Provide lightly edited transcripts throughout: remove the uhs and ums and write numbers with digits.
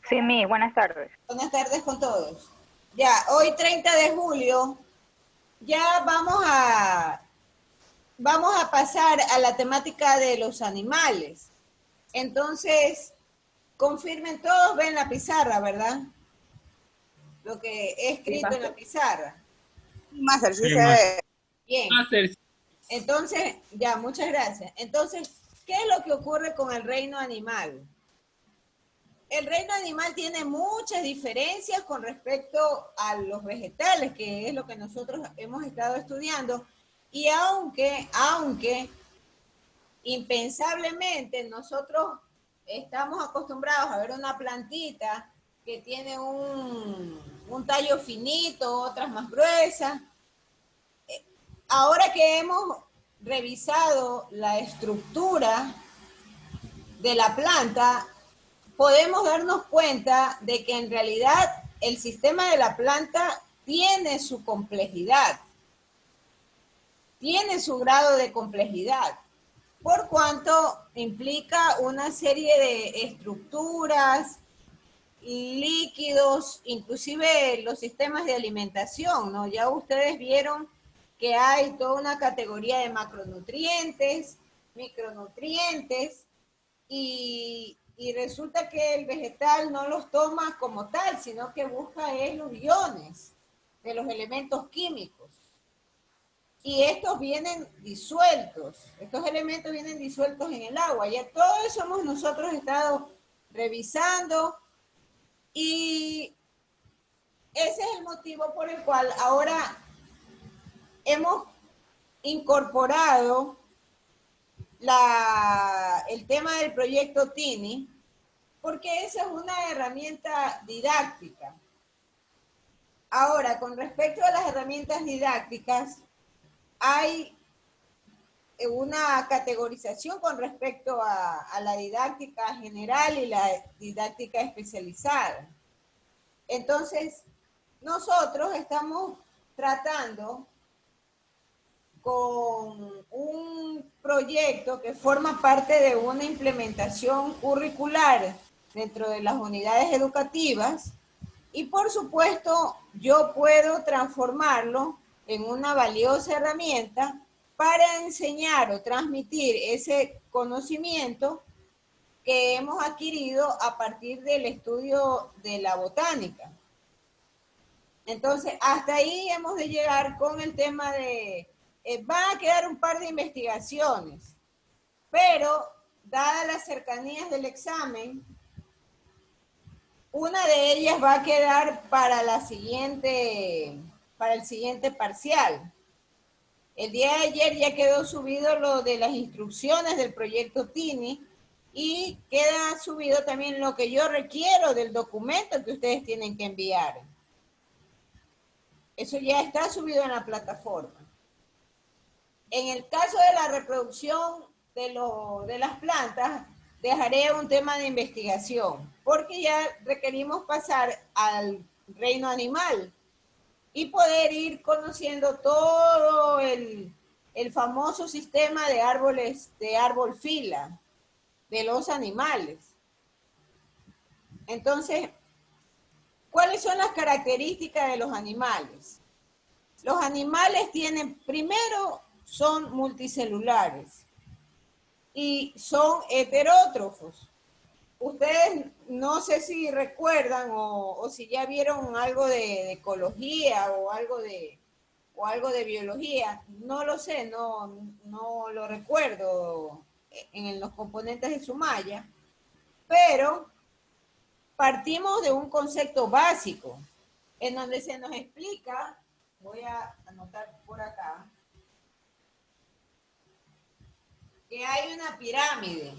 Sí, buenas tardes. Buenas tardes con todos. Ya, hoy 30 de julio, ya vamos a pasar a la temática de los animales. Entonces, confirmen todos, ven la pizarra, ¿verdad? Lo que he Sí, escrito en la Master. pizarra. Máster, sí Sí, se ve. Bien, Máster. entonces, ya, muchas gracias. Entonces, ¿qué es lo que ocurre con el reino animal? El reino animal tiene muchas diferencias con respecto a los vegetales, que es lo que nosotros hemos estado estudiando. Y aunque impensablemente nosotros estamos acostumbrados a ver una plantita que tiene un tallo finito, otras más gruesas, ahora que hemos revisado la estructura de la planta, podemos darnos cuenta de que en realidad el sistema de la planta tiene su complejidad, tiene su grado de complejidad, por cuanto implica una serie de estructuras, líquidos, inclusive los sistemas de alimentación, ¿no? Ya ustedes vieron que hay toda una categoría de macronutrientes, micronutrientes, y resulta que el vegetal no los toma como tal, sino que busca los iones de los elementos químicos. Y estos vienen disueltos, estos elementos vienen disueltos en el agua. Ya todo eso hemos nosotros estado revisando y ese es el motivo por el cual ahora hemos incorporado el tema del proyecto TINI, porque esa es una herramienta didáctica. Ahora, con respecto a las herramientas didácticas, hay una categorización con respecto a la didáctica general y la didáctica especializada. Entonces, nosotros estamos tratando con un proyecto que forma parte de una implementación curricular dentro de las unidades educativas y por supuesto yo puedo transformarlo en una valiosa herramienta para enseñar o transmitir ese conocimiento que hemos adquirido a partir del estudio de la botánica. Entonces, hasta ahí hemos de llegar con el tema de, van a quedar un par de investigaciones, pero dadas las cercanías del examen, una de ellas va a quedar para el siguiente parcial. El día de ayer ya quedó subido lo de las instrucciones del proyecto TINI y queda subido también lo que yo requiero del documento que ustedes tienen que enviar. Eso ya está subido en la plataforma. En el caso de la reproducción de las plantas, dejaré un tema de investigación, porque ya requerimos pasar al reino animal y poder ir conociendo todo el famoso sistema de árboles, de árbol fila, de los animales. Entonces, ¿cuáles son las características de los animales? Los animales tienen, primero, son multicelulares y son heterótrofos. Ustedes no sé si recuerdan o si ya vieron algo de ecología o algo de biología, no lo sé, no lo recuerdo en los componentes de Sumaya, pero partimos de un concepto básico en donde se nos explica, voy a anotar por acá, que hay una pirámide.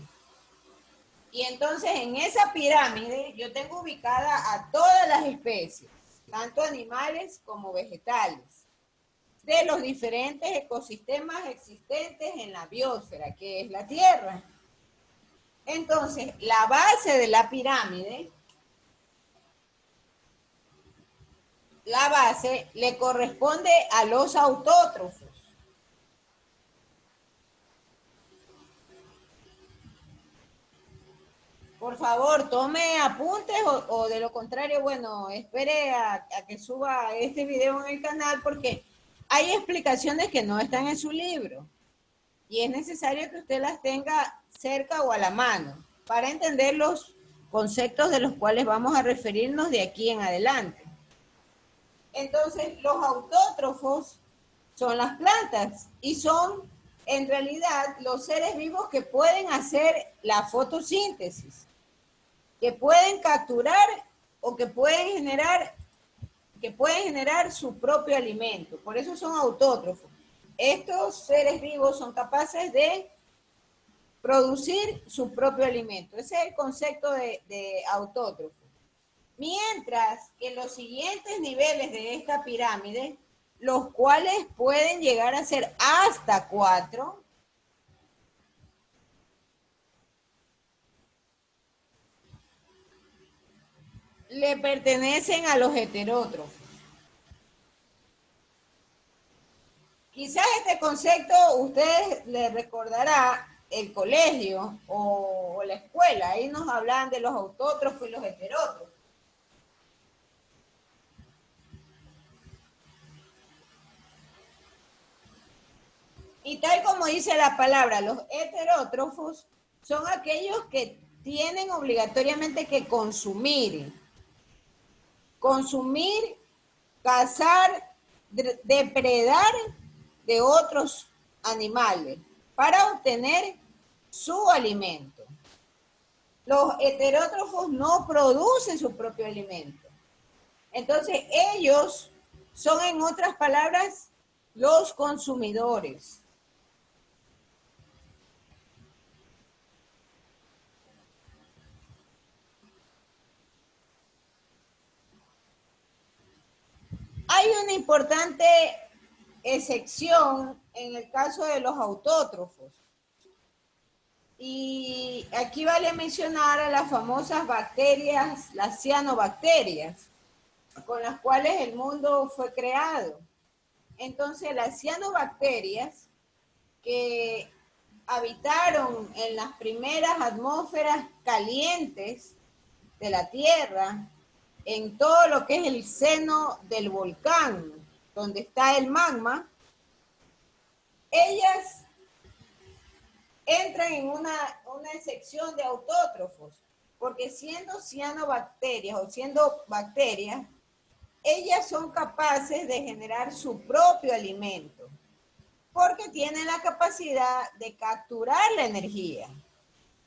Y entonces en esa pirámide yo tengo ubicada a todas las especies, tanto animales como vegetales, de los diferentes ecosistemas existentes en la biosfera, que es la Tierra. Entonces, la base de la pirámide, la base le corresponde a los autótrofos. Por favor, tome apuntes o de lo contrario, bueno, espere a que suba este video en el canal porque hay explicaciones que no están en su libro y es necesario que usted las tenga cerca o a la mano para entender los conceptos de los cuales vamos a referirnos de aquí en adelante. Entonces, los autótrofos son las plantas y son en realidad los seres vivos que pueden hacer la fotosíntesis, que pueden capturar o que pueden generar su propio alimento. Por eso son autótrofos. Estos seres vivos son capaces de producir su propio alimento. Ese es el concepto de autótrofo. Mientras que los siguientes niveles de esta pirámide, los cuales pueden llegar a ser hasta 4, le pertenecen a los heterótrofos. Quizás este concepto usted le recordará el colegio o la escuela. Ahí nos hablan de los autótrofos y los heterótrofos. Y tal como dice la palabra, los heterótrofos son aquellos que tienen obligatoriamente que consumir, cazar, depredar de otros animales para obtener su alimento. Los heterótrofos no producen su propio alimento. Entonces ellos son, en otras palabras, los consumidores. Hay una importante excepción en el caso de los autótrofos. Y aquí vale mencionar a las famosas bacterias, las cianobacterias, con las cuales el mundo fue creado. Entonces, las cianobacterias que habitaron en las primeras atmósferas calientes de la Tierra, en todo lo que es el seno del volcán, donde está el magma, ellas entran en una sección de autótrofos, porque siendo cianobacterias o siendo bacterias, ellas son capaces de generar su propio alimento, porque tienen la capacidad de capturar la energía.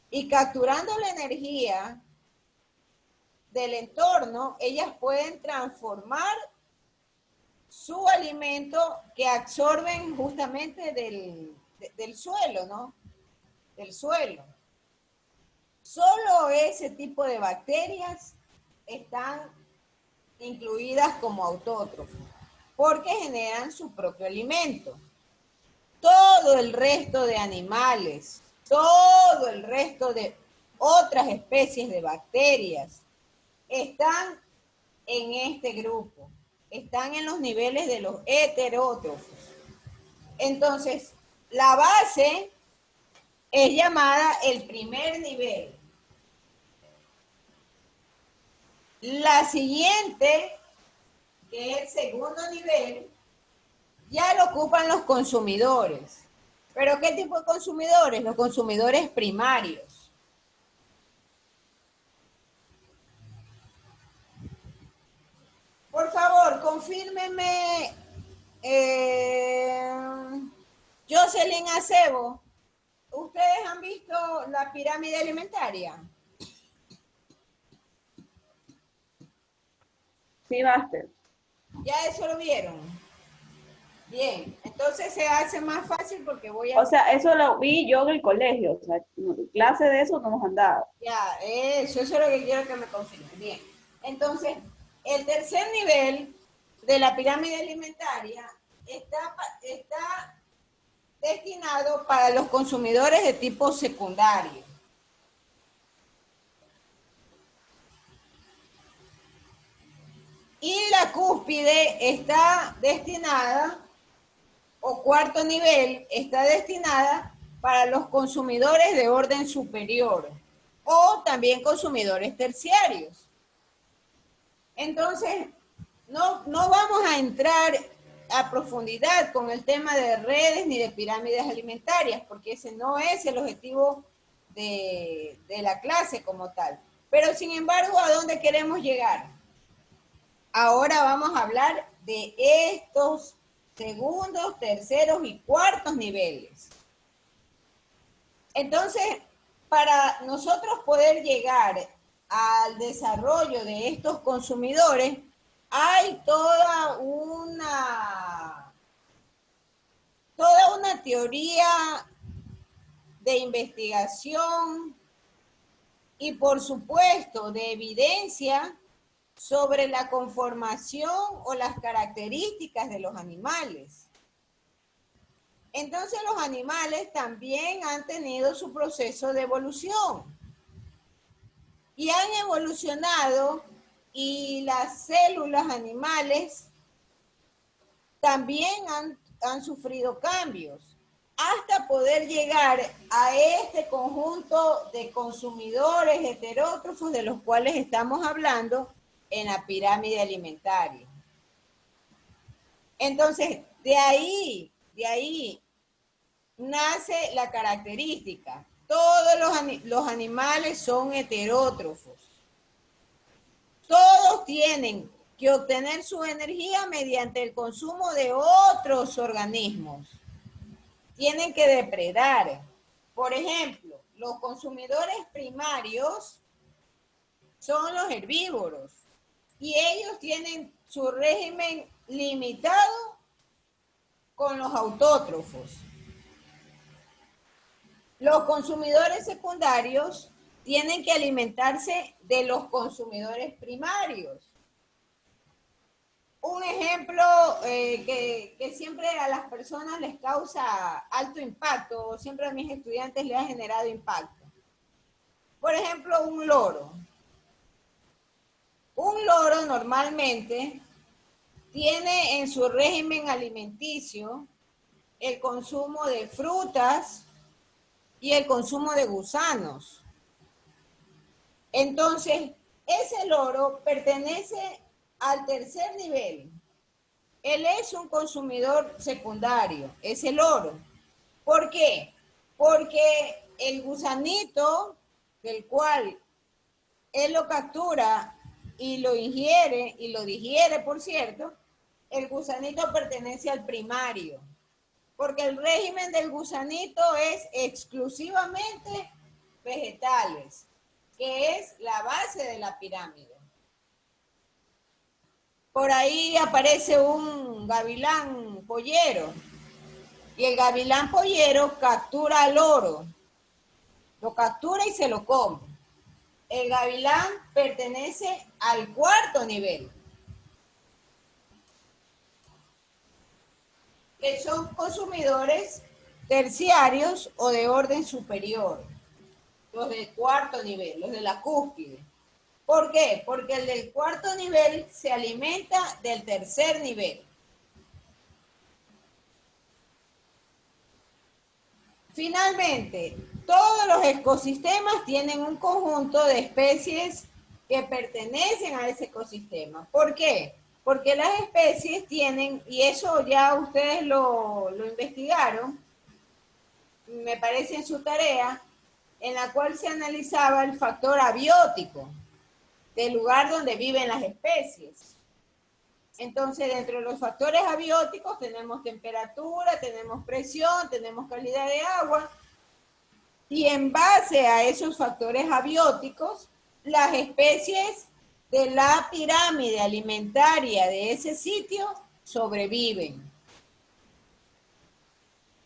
Y capturando la energía del entorno, ellas pueden transformar su alimento que absorben justamente del suelo, ¿no? Del suelo. Solo ese tipo de bacterias están incluidas como autótrofos, porque generan su propio alimento. Todo el resto de animales, todo el resto de otras especies de bacterias están en este grupo, están en los niveles de los heterótrofos. Entonces, la base es llamada el primer nivel. La siguiente, que es el segundo nivel, ya lo ocupan los consumidores. ¿Pero qué tipo de consumidores? Los consumidores primarios. Por favor, confírmeme, Jocelyn Acebo, ¿ustedes han visto la pirámide alimentaria? Sí, Master. ¿Ya eso lo vieron? Bien, entonces se hace más fácil porque voy a... O sea, eso lo vi yo en el colegio, o sea, clase de eso no nos han dado. Ya, eso es lo que quiero que me confirmen. Bien, entonces, el tercer nivel de la pirámide alimentaria está destinado para los consumidores de tipo secundario. Y la cúspide está destinada, o cuarto nivel, está destinada para los consumidores de orden superior. o también consumidores terciarios. Entonces, no vamos a entrar a profundidad con el tema de redes ni de pirámides alimentarias, porque ese no es el objetivo de la clase como tal. Pero sin embargo, ¿a dónde queremos llegar? Ahora vamos a hablar de estos segundos, terceros y cuartos niveles. Entonces, para nosotros poder llegar al desarrollo de estos consumidores, hay toda una teoría de investigación y, por supuesto, de evidencia sobre la conformación o las características de los animales. Entonces los animales también han tenido su proceso de evolución y han evolucionado, y las células animales también han sufrido cambios hasta poder llegar a este conjunto de consumidores heterótrofos de los cuales estamos hablando en la pirámide alimentaria. Entonces, de ahí nace la característica. Todos los animales son heterótrofos. Todos tienen que obtener su energía mediante el consumo de otros organismos. Tienen que depredar. Por ejemplo, los consumidores primarios son los herbívoros y ellos tienen su régimen limitado con los autótrofos. Los consumidores secundarios tienen que alimentarse de los consumidores primarios. Un ejemplo que siempre a las personas les causa alto impacto, o siempre a mis estudiantes les ha generado impacto. Por ejemplo, un loro. Un loro normalmente tiene en su régimen alimenticio el consumo de frutas y el consumo de gusanos. Entonces, ese loro pertenece al tercer nivel. Él es un consumidor secundario, ese loro. ¿Por qué? Porque el gusanito, del cual él lo captura y lo ingiere, y lo digiere, por cierto, el gusanito pertenece al primario, porque el régimen del gusanito es exclusivamente vegetales, que es la base de la pirámide. Por ahí aparece un gavilán pollero, y el gavilán pollero captura al loro, lo captura y se lo come. El gavilán pertenece al cuarto nivel, que son consumidores terciarios o de orden superior, los del cuarto nivel, los de la cúspide. ¿Por qué? Porque el del cuarto nivel se alimenta del tercer nivel. Finalmente, todos los ecosistemas tienen un conjunto de especies que pertenecen a ese ecosistema. ¿Por qué? Porque las especies tienen, y eso ya ustedes lo investigaron, me parece en su tarea, en la cual se analizaba el factor abiótico del lugar donde viven las especies. Entonces, dentro de los factores abióticos tenemos temperatura, tenemos presión, tenemos calidad de agua, y en base a esos factores abióticos, las especies de la pirámide alimentaria de ese sitio sobreviven.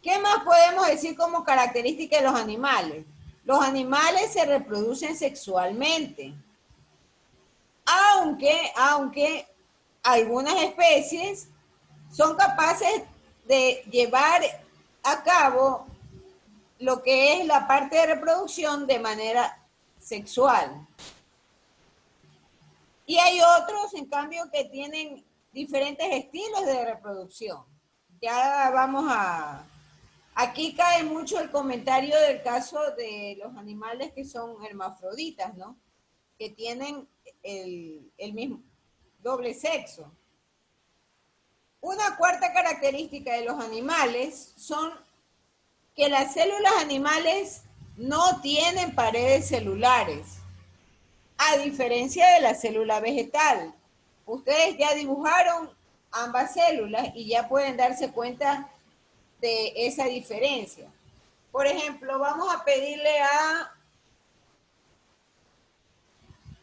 ¿Qué más podemos decir como característica de los animales? Los animales se reproducen sexualmente, aunque algunas especies son capaces de llevar a cabo lo que es la parte de reproducción de manera sexual. Y hay otros, en cambio, que tienen diferentes estilos de reproducción. Ya vamos a Aquí cae mucho el comentario del caso de los animales que son hermafroditas, ¿no? Que tienen el mismo doble sexo. Una cuarta característica de los animales son que las células animales no tienen paredes celulares, a diferencia de la célula vegetal. Ustedes ya dibujaron ambas células y ya pueden darse cuenta de esa diferencia. Por ejemplo, vamos a pedirle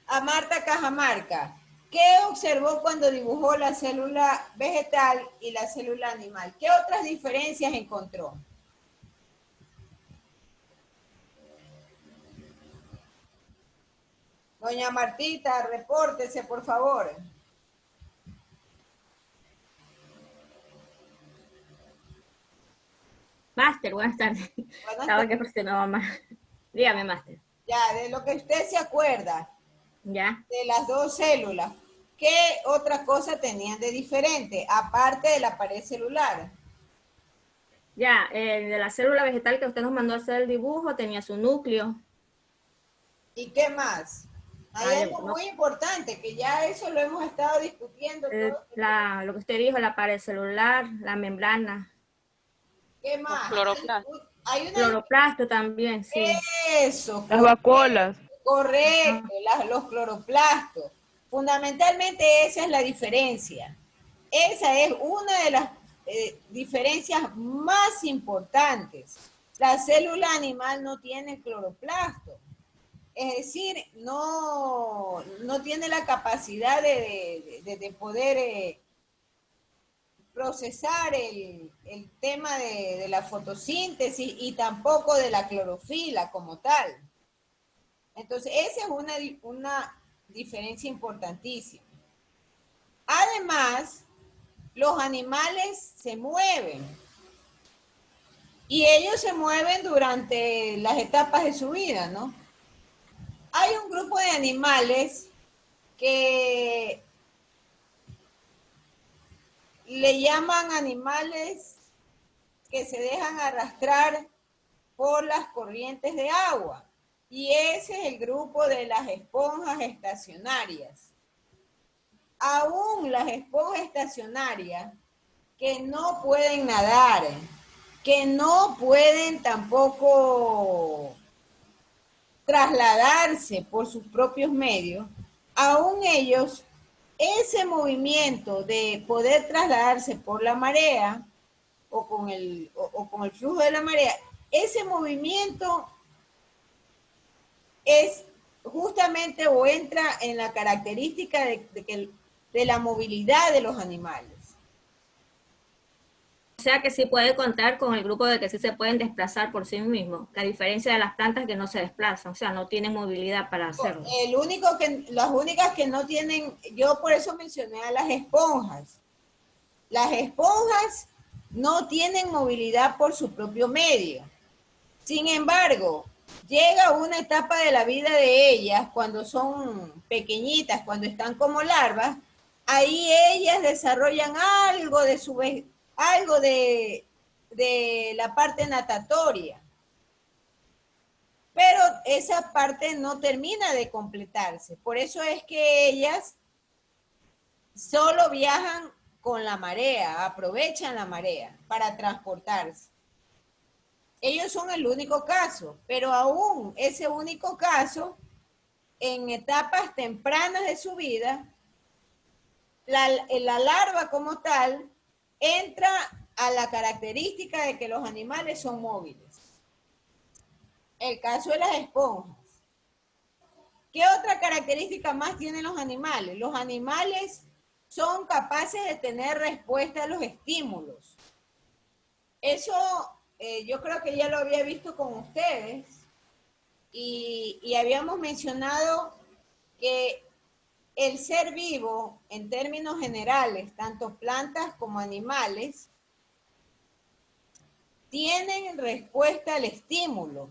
a Marta Cajamarca, ¿qué observó cuando dibujó la célula vegetal y la célula animal? ¿Qué otras diferencias encontró? Doña Martita, repórtese, por favor. Máster, buenas tardes. Buenas Estaba que tardes. presionaba más. Dígame, Máster. Ya, de lo que usted se acuerda, ¿Ya? de las dos células, ¿qué otra cosa tenían de diferente, aparte de la pared celular? Ya, de la célula vegetal que usted nos mandó a hacer el dibujo, tenía su núcleo. ¿Y qué más? Hay algo No, muy importante, que ya eso lo hemos estado discutiendo todo. lo que usted dijo, la pared celular, la membrana. ¿Qué más? Cloroplasto. Hay una... Cloroplasto también, sí. Eso, Las vacuolas. correcto, los cloroplastos. Fundamentalmente esa es la diferencia. Esa es una de las diferencias más importantes. La célula animal no tiene cloroplasto. Es decir, no tiene la capacidad de poder procesar el tema de la fotosíntesis y tampoco de la clorofila como tal. Entonces, esa es una diferencia importantísima. Además, los animales se mueven y ellos se mueven durante las etapas de su vida, ¿no? Hay un grupo de animales que le llaman animales que se dejan arrastrar por las corrientes de agua. Y ese es el grupo de las esponjas estacionarias. Aún las esponjas estacionarias que no pueden nadar, que no pueden tampoco trasladarse por sus propios medios, aún ellos, ese movimiento de poder trasladarse por la marea o con el flujo de la marea, ese movimiento es justamente o entra en la característica de la movilidad de los animales. O sea que sí puede contar con el grupo de que sí se pueden desplazar por sí mismos, a diferencia de las plantas que no se desplazan, o sea, no tienen movilidad para hacerlo. Las únicas que no tienen, yo por eso mencioné a las esponjas. Las esponjas no tienen movilidad por su propio medio. Sin embargo, llega una etapa de la vida de ellas, cuando son pequeñitas, cuando están como larvas, ahí ellas desarrollan algo de la parte natatoria. Pero esa parte no termina de completarse. Por eso es que ellas solo viajan con la marea, aprovechan la marea para transportarse. Ellos son el único caso, pero aún ese único caso, en etapas tempranas de su vida, la larva como tal entra a la característica de que los animales son móviles. El caso de las esponjas. ¿Qué otra característica más tienen los animales? Los animales son capaces de tener respuesta a los estímulos. Eso yo creo que ya lo había visto con ustedes y habíamos mencionado que el ser vivo, en términos generales, tanto plantas como animales, tienen respuesta al estímulo.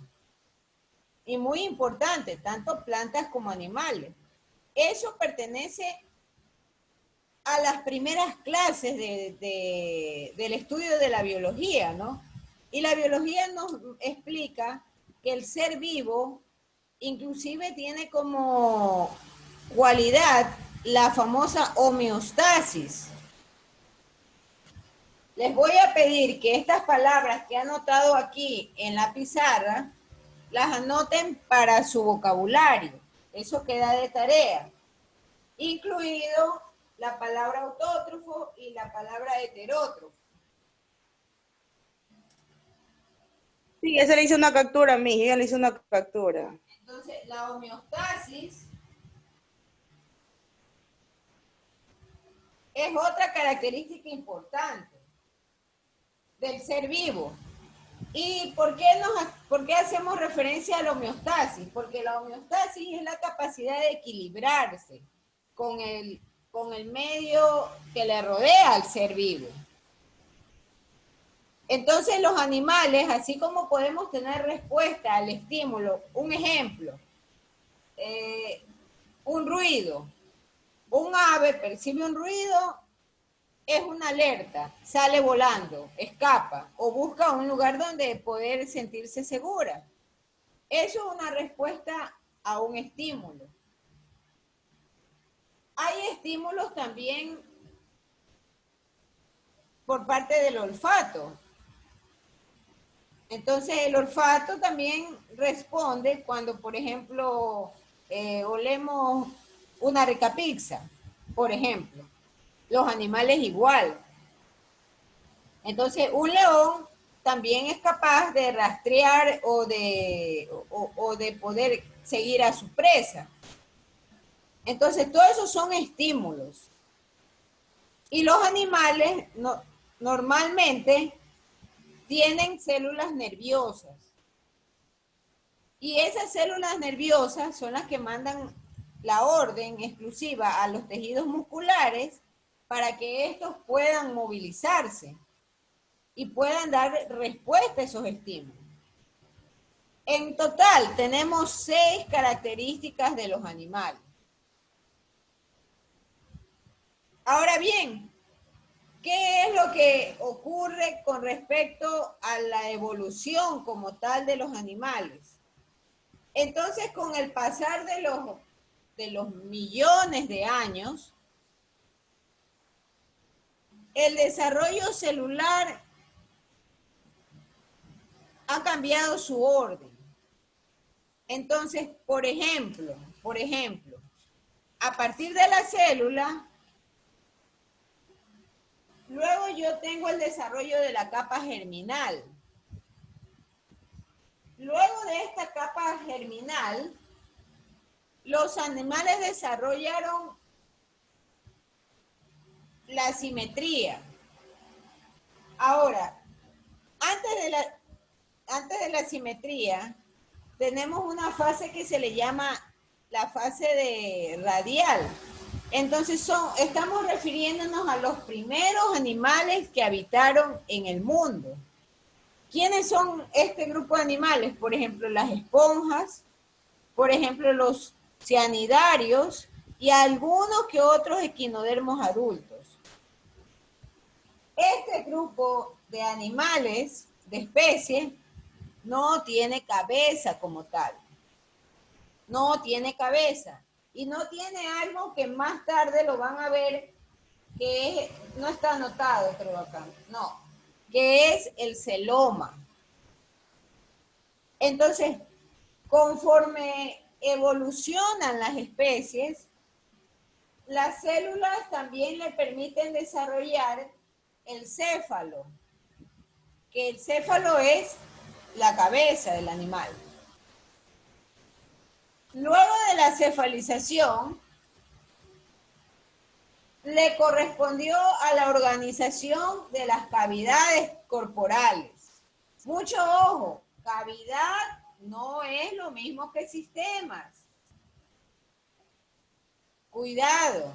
Y muy importante, tanto plantas como animales. Eso pertenece a las primeras clases del estudio de la biología, ¿no? Y la biología nos explica que el ser vivo inclusive tiene como cualidad la famosa homeostasis. Les voy a pedir que estas palabras que he anotado aquí en la pizarra las anoten para su vocabulario. Eso queda de tarea. Incluido la palabra autótrofo y la palabra heterótrofo. Sí, esa le hice una captura a mí, ella le hizo una captura. Entonces, la homeostasis es otra característica importante del ser vivo. ¿Y por qué hacemos referencia a la homeostasis? Porque la homeostasis es la capacidad de equilibrarse con el medio que le rodea al ser vivo. Entonces los animales, así como podemos tener respuesta al estímulo, un ejemplo, un ruido, un ave percibe un ruido, es una alerta, sale volando, escapa o busca un lugar donde poder sentirse segura. Eso es una respuesta a un estímulo. Hay estímulos también por parte del olfato. Entonces el olfato también responde cuando, por ejemplo, olemos una rica pizza, por ejemplo. Los animales igual. Entonces un león también es capaz de rastrear o de poder seguir a su presa. Entonces todos esos son estímulos. Y los animales normalmente tienen células nerviosas. Y esas células nerviosas son las que mandan la orden exclusiva a los tejidos musculares para que estos puedan movilizarse y puedan dar respuesta a esos estímulos. En total tenemos 6 características de los animales. Ahora bien, ¿qué es lo que ocurre con respecto a la evolución como tal de los animales? Entonces, con el pasar de los millones de años, el desarrollo celular ha cambiado su orden. Entonces, por ejemplo, a partir de la célula, luego yo tengo el desarrollo de la capa germinal. Luego de esta capa germinal, los animales desarrollaron la simetría. Ahora, antes de la simetría, tenemos una fase que se le llama la fase de radial. Entonces estamos refiriéndonos a los primeros animales que habitaron en el mundo. ¿Quiénes son este grupo de animales? Por ejemplo, las esponjas, por ejemplo, los cianidarios y algunos que otros equinodermos adultos. Este grupo de animales, de especies, no tiene cabeza como tal. No tiene cabeza. Y no tiene algo que más tarde lo van a ver, que es, no está anotado, creo acá, no, que es el celoma. Entonces, conforme evolucionan las especies, las células también le permiten desarrollar el céfalo, que el céfalo es la cabeza del animal. Luego de la cefalización, le correspondió a la organización de las cavidades corporales. Mucho ojo, cavidad no es lo mismo que sistemas. Cuidado.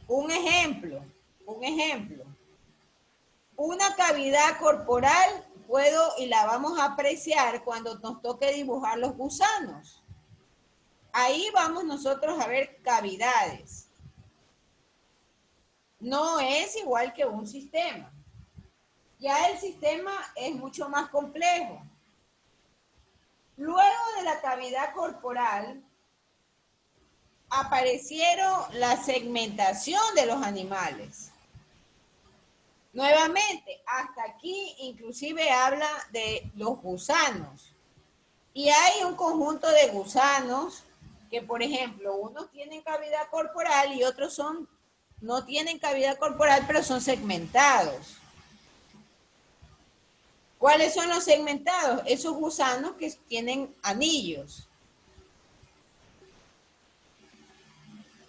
Un ejemplo. Una cavidad corporal puedo y la vamos a apreciar cuando nos toque dibujar los gusanos. Ahí vamos nosotros a ver cavidades. No es igual que un sistema. Ya el sistema es mucho más complejo. Luego de la cavidad corporal, aparecieron la segmentación de los animales. Nuevamente, hasta aquí inclusive habla de los gusanos. Y hay un conjunto de gusanos que, por ejemplo, unos tienen cavidad corporal y otros no tienen cavidad corporal, pero son segmentados. ¿Cuáles son los segmentados? Esos gusanos que tienen anillos.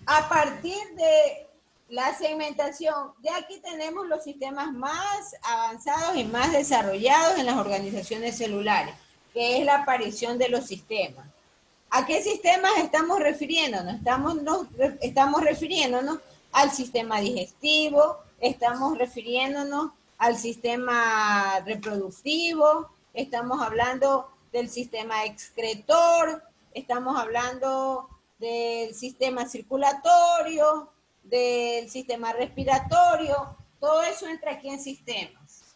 A partir de la segmentación, ya aquí tenemos los sistemas más avanzados y más desarrollados en las organizaciones celulares, que es la aparición de los sistemas. ¿A qué sistemas estamos refiriéndonos? Estamos refiriéndonos al sistema digestivo, estamos refiriéndonos al sistema reproductivo, estamos hablando del sistema excretor, estamos hablando del sistema circulatorio, del sistema respiratorio, todo eso entra aquí en sistemas.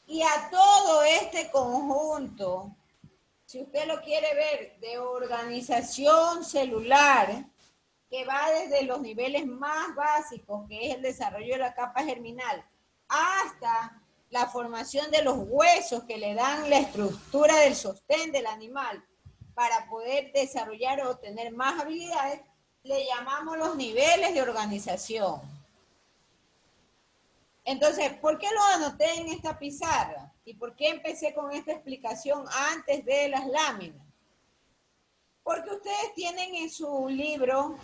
Y a todo este conjunto, si usted lo quiere ver, de organización celular, que va desde los niveles más básicos, que es el desarrollo de la capa germinal, hasta la formación de los huesos que le dan la estructura del sostén del animal para poder desarrollar o tener más habilidades, le llamamos los niveles de organización. Entonces, ¿por qué lo anoté en esta pizarra? ¿Y por qué empecé con esta explicación antes de las láminas? Porque ustedes tienen en su libro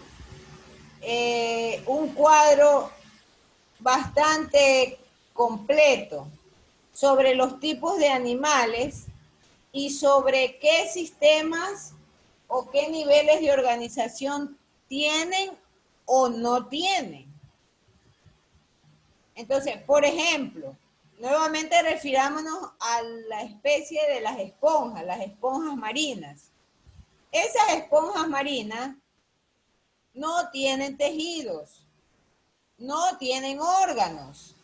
un cuadro bastante completo sobre los tipos de animales y sobre qué sistemas o qué niveles de organización tienen o no tienen. Entonces, por ejemplo, nuevamente refirámonos a la especie de las esponjas marinas. Esas esponjas marinas no tienen tejidos, no tienen órganos.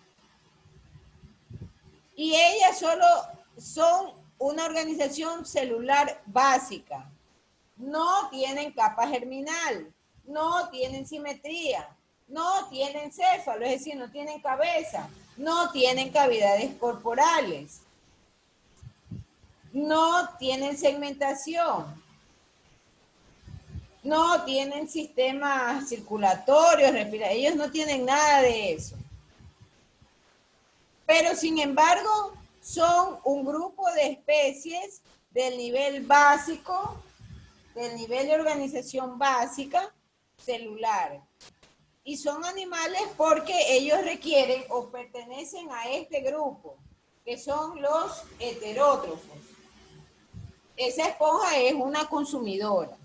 Y ellas solo son una organización celular básica. No tienen capa germinal, no tienen simetría, no tienen céfalo, es decir, no tienen cabeza, no tienen cavidades corporales, no tienen segmentación, no tienen sistemas circulatorios, ellos no tienen nada de eso. Pero sin embargo, son un grupo de especies del nivel básico, del nivel de organización básica celular. Y son animales porque ellos requieren o pertenecen a este grupo, que son los heterótrofos. Esa esponja es una consumidora.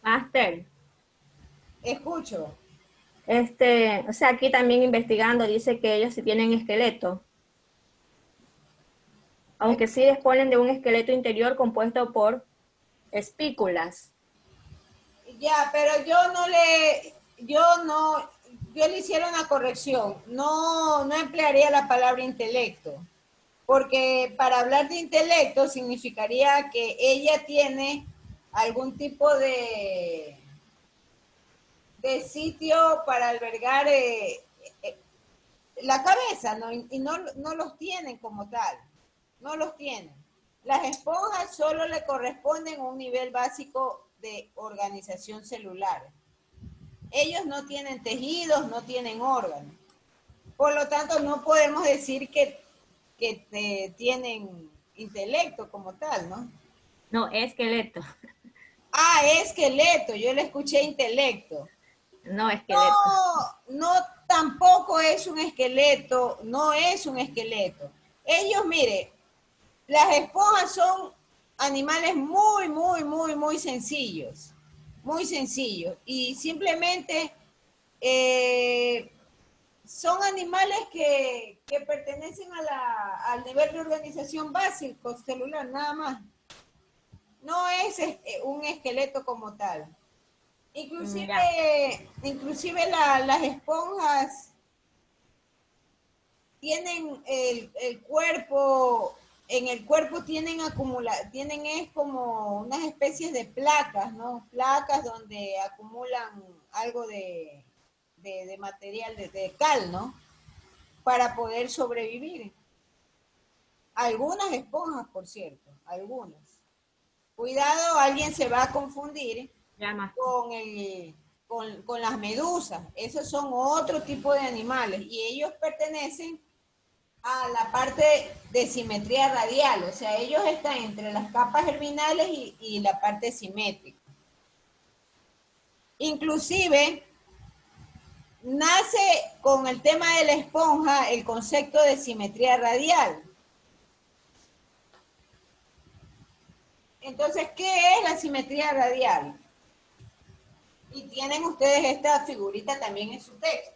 Master, Escucho. o sea, aquí también investigando dice que ellos sí tienen esqueleto, aunque sí disponen de un esqueleto interior compuesto por espículas. Ya, pero yo le hiciera una corrección. No emplearía la palabra intelecto, porque para hablar de intelecto significaría que ella tiene algún tipo de sitio para albergar la cabeza, ¿no? Y no los tienen como tal, no los tienen. Las esponjas solo le corresponden a un nivel básico de organización celular. Ellos no tienen tejidos, no tienen órganos. Por lo tanto, no podemos decir que tienen intelecto como tal, ¿no? No, esqueleto. Ah, esqueleto, yo le escuché intelecto. No, esqueleto. No, tampoco es un esqueleto, no es un esqueleto. Ellos, mire, las esponjas son animales muy sencillos, muy sencillos. Y simplemente son animales que pertenecen al nivel de organización básico celular, nada más. No es un esqueleto como tal. Inclusive las esponjas tienen el cuerpo, en el cuerpo tienen es como unas especies de placas, ¿no? Placas donde acumulan algo de material, de cal, ¿no? Para poder sobrevivir. Algunas esponjas, por cierto, algunas. Cuidado, alguien se va a confundir con las medusas. Esos son otro tipo de animales y ellos pertenecen a la parte de simetría radial, o sea, ellos están entre las capas germinales y la parte simétrica. Inclusive, nace con el tema de la esponja el concepto de simetría radial. Entonces, ¿qué es la simetría radial? Y tienen ustedes esta figurita también en su texto.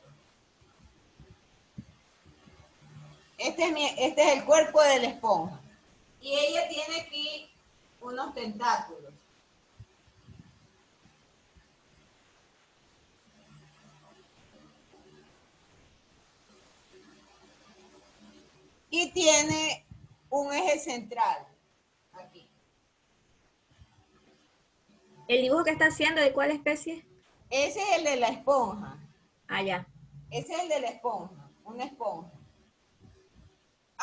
Este es el cuerpo de la esponja. Y ella tiene aquí unos tentáculos. Y tiene un eje central aquí. ¿El dibujo que está haciendo de cuál especie? Ese es el de la esponja. Ah, ya. Ese es el de la esponja, una esponja.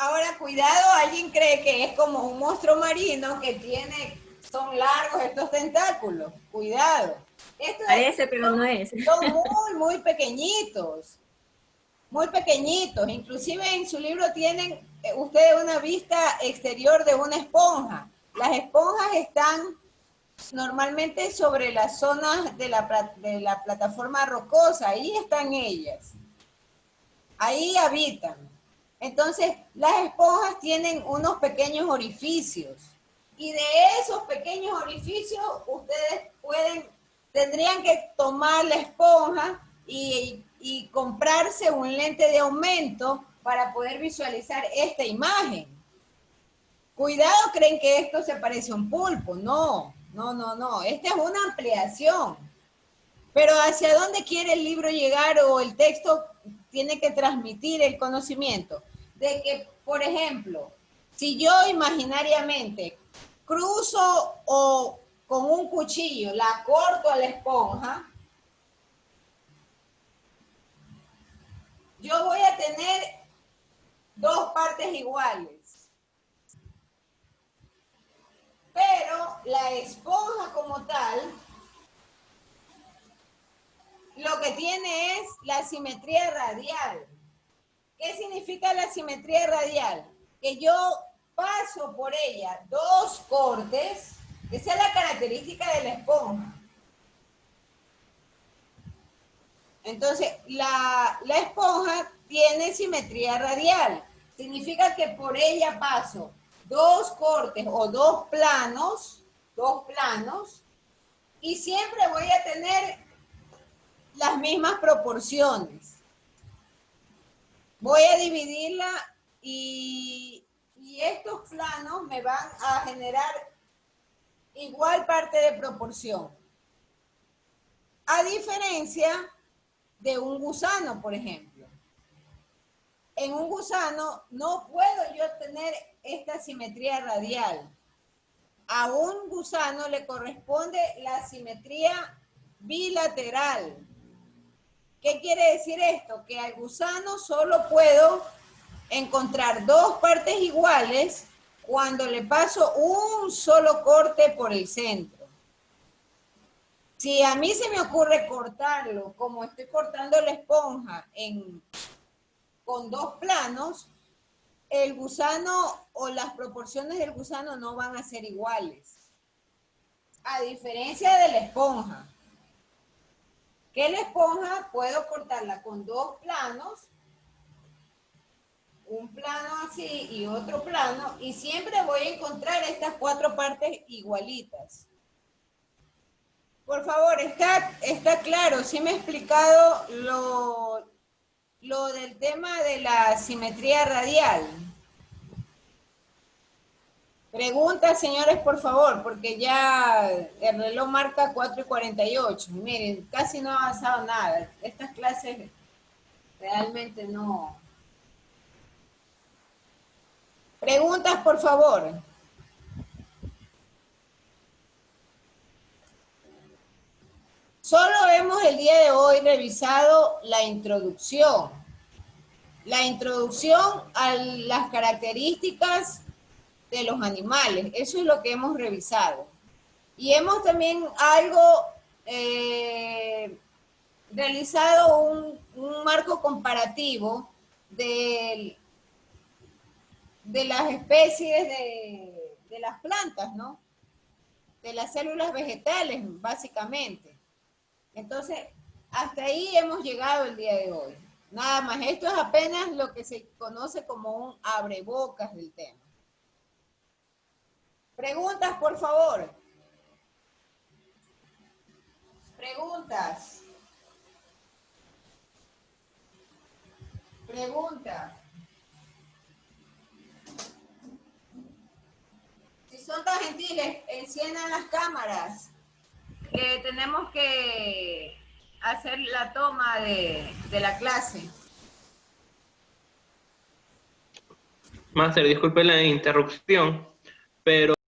Ahora, cuidado, alguien cree que es como un monstruo marino que son largos estos tentáculos. Cuidado. Parece, pero no es. Son muy pequeñitos. Muy pequeñitos. Inclusive en su libro tienen ustedes una vista exterior de una esponja. Las esponjas están normalmente sobre las zonas de la plataforma rocosa. Ahí están ellas. Ahí habitan. Entonces, las esponjas tienen unos pequeños orificios. Y de esos pequeños orificios, ustedes tendrían que tomar la esponja y comprarse un lente de aumento para poder visualizar esta imagen. Cuidado, creen que esto se parece a un pulpo. No. Esta es una ampliación. Pero ¿hacia dónde quiere el libro llegar o el texto tiene que transmitir el conocimiento? De que, por ejemplo, si yo imaginariamente cruzo o con un cuchillo la corto a la esponja, yo voy a tener dos partes iguales. Pero la esponja como tal, lo que tiene es la simetría radial. ¿Qué significa la simetría radial? Que yo paso por ella dos cortes, esa es la característica de la esponja. Entonces, la esponja tiene simetría radial. Significa que por ella paso dos cortes o dos planos, y siempre voy a tener las mismas proporciones. Voy a dividirla y estos planos me van a generar igual parte de proporción. A diferencia de un gusano, por ejemplo. En un gusano no puedo yo tener esta simetría radial. A un gusano le corresponde la simetría bilateral. ¿Qué quiere decir esto? Que al gusano solo puedo encontrar dos partes iguales cuando le paso un solo corte por el centro. Si a mí se me ocurre cortarlo, como estoy cortando la esponja con dos planos, el gusano o las proporciones del gusano no van a ser iguales. A diferencia de la esponja, que la esponja puedo cortarla con dos planos, un plano así y otro plano, y siempre voy a encontrar estas cuatro partes igualitas. Por favor, está claro, sí me he explicado lo del tema de la simetría radial. Preguntas, señores, por favor, porque ya el reloj marca 4:48. Miren, casi no ha avanzado nada. Estas clases realmente no. Preguntas, por favor. Solo hemos el día de hoy revisado la introducción. La introducción a las características de los animales. Eso es lo que hemos revisado. Y hemos también realizado un marco comparativo de las especies de las plantas, ¿no? De las células vegetales, básicamente. Entonces, hasta ahí hemos llegado el día de hoy. Nada más, esto es apenas lo que se conoce como un abrebocas del tema. Preguntas, por favor. Preguntas. Preguntas. Si son tan gentiles, enciendan las cámaras, que tenemos que hacer la toma de la clase. Máster, disculpe la interrupción, pero